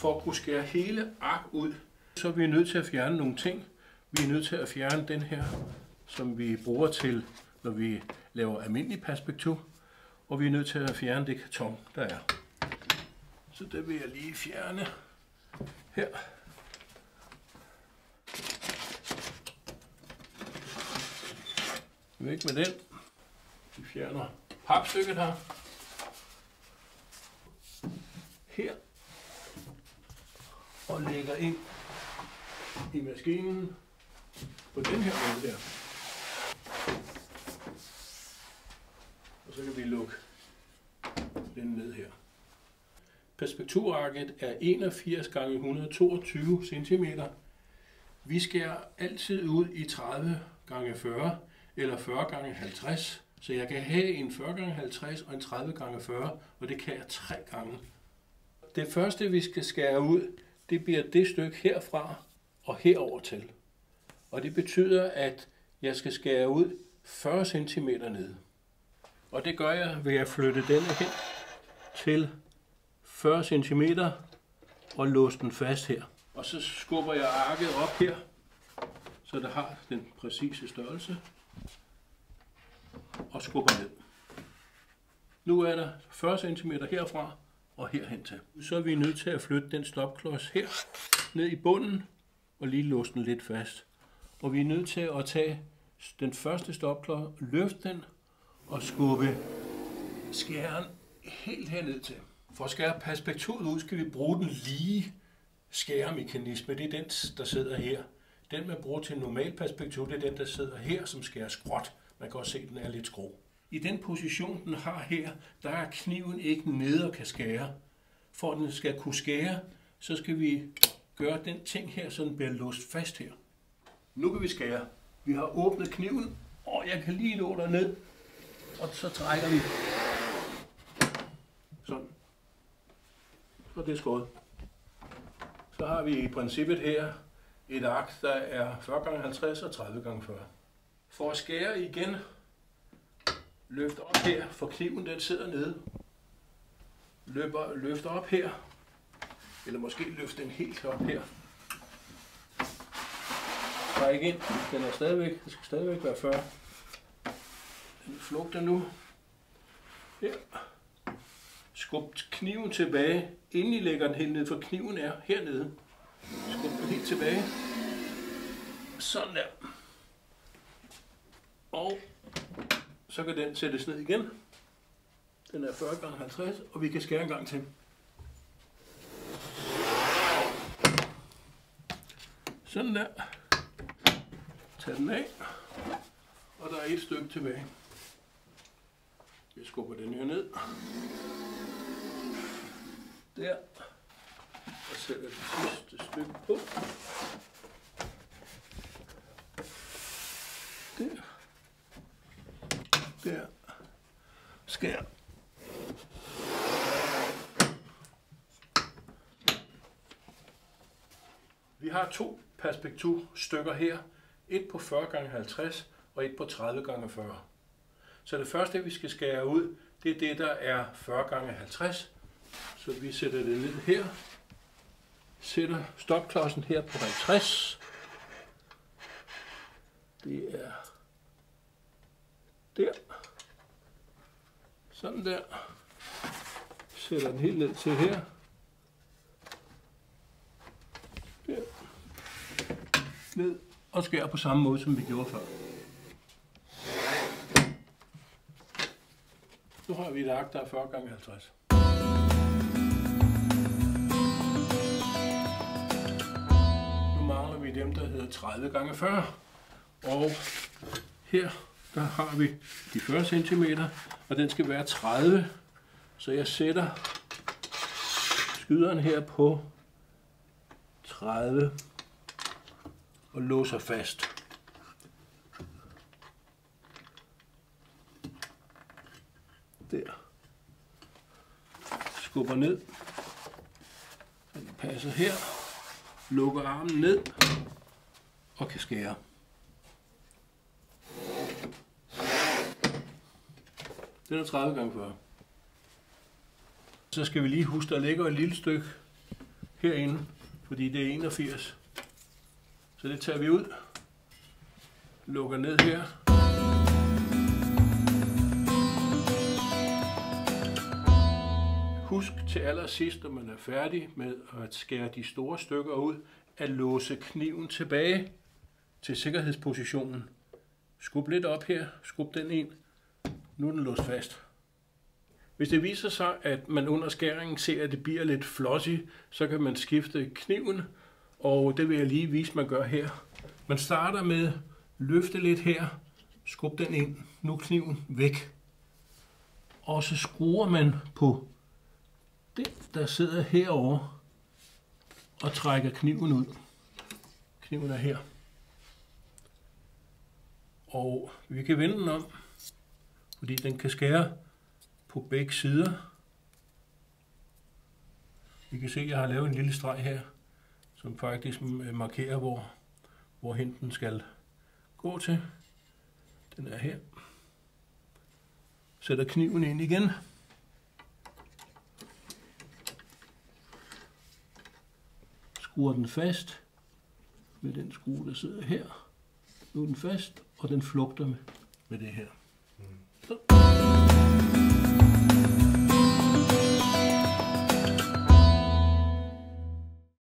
For at kunne skære hele ark ud, så er vi nødt til at fjerne nogle ting. Vi er nødt til at fjerne den her, som vi bruger til, når vi laver almindelig perspektiv. Og vi er nødt til at fjerne det karton, der er. Så det vil jeg lige fjerne her. Væk med den. Vi fjerner papstykket her. Her. Og lægger ind i maskinen på den her måde der. Og så kan vi lukke den ned her. Perspektivarket er 81 x 122 cm. Vi skærer altid ud i 30 x 40 eller 40 x 50. Så jeg kan have en 40 x 50 og en 30 x 40, og det kan jeg 3 gange. Det første vi skal skære ud, det bliver det stykke herfra og herover til. Og det betyder, at jeg skal skære ud 40 cm ned. Og det gør jeg ved at flytte denne hen til 40 cm og låse den fast her. Og så skubber jeg arket op her, så det har den præcise størrelse. Og skubber ned. Nu er der 40 cm herfra og herhen til. Så er vi nødt til at flytte den stopklods her ned i bunden og lige låse den lidt fast. Og vi er nødt til at tage den første stopklods, løfte den og skubbe skæren helt herned til. For at skære perspektivet ud, skal vi bruge den lige skæremekanisme. Det er den, der sidder her. Den, man bruger til normal perspektiv, det er den, der sidder her, som skærer skråt. Man kan også se, at den er lidt skrå. I den position, den har her, der er kniven ikke nede og kan skære. For at den skal kunne skære, så skal vi gøre den ting her, så den bliver låst fast her. Nu kan vi skære. Vi har åbnet kniven, og jeg kan lige nå derned, og så trækker vi. Sådan. Og det er skåret. Så har vi i princippet her et ark, der er 40 x 50 og 30 x 40. For at skære igen, løft op her, for kniven den sidder nede. Løft op her, eller måske løft den helt op her. Træk ind, den er stadigvæk, det skal stadigvæk være 40. Den flugter nu. Her. Skub kniven tilbage, inden I lægger den helt ned, for kniven er hernede. Skub den helt tilbage. Sådan der. Og så kan den sættes ned igen. Den er 40 x 50, og vi kan skære en gang til. Sådan der. Tag den af. Og der er et stykke tilbage. Jeg skubber den her ned. Der. Og sætter det sidste stykke på. Der. Der. Skær. Vi har 2 perspektivstykker her. Et på 40 x 50 og et på 30 x 40. Så det første vi skal skære ud, det er det der er 40 x 50. Så vi sætter det ned her. Sætter stopklodsen her på 50. Det er der. Sådan der. Sætter den helt ned til her. Der. Ned og skærer på samme måde, som vi gjorde før. Nu har vi et ark, der er 40 x 50. Nu mangler vi dem, der hedder 30 x 40. Og her der har vi de 40 cm, og den skal være 30. Så jeg sætter skyderen her på 30 og låser fast. Der. Skubber ned. Så den passer her. Lukker armen ned og kan skære. Den er 30 x 40. Så skal vi lige huske, der ligger et lille stykke herinde, fordi det er 81. Så det tager vi ud, lukker ned her. Husk til allersidst, når man er færdig med at skære de store stykker ud, at låse kniven tilbage til sikkerhedspositionen. Skub lidt op her, skub den ind. Nu er den låst fast. Hvis det viser sig, at man under skæringen ser, at det bliver lidt flossy, så kan man skifte kniven, og det vil jeg lige vise, man gør her. Man starter med løfte lidt her, skub den ind, nu er kniven væk. Og så skruer man på det, der sidder herovre, og trækker kniven ud. Kniven er her. Og vi kan vende den om, fordi den kan skære på begge sider. Vi kan se, at jeg har lavet en lille streg her, som faktisk markerer, hvor den skal gå til. Den er her. Sætter kniven ind igen. Skruer den fast med den skrue, der sidder her. Nu er den fast, og den flugter med det her. Så.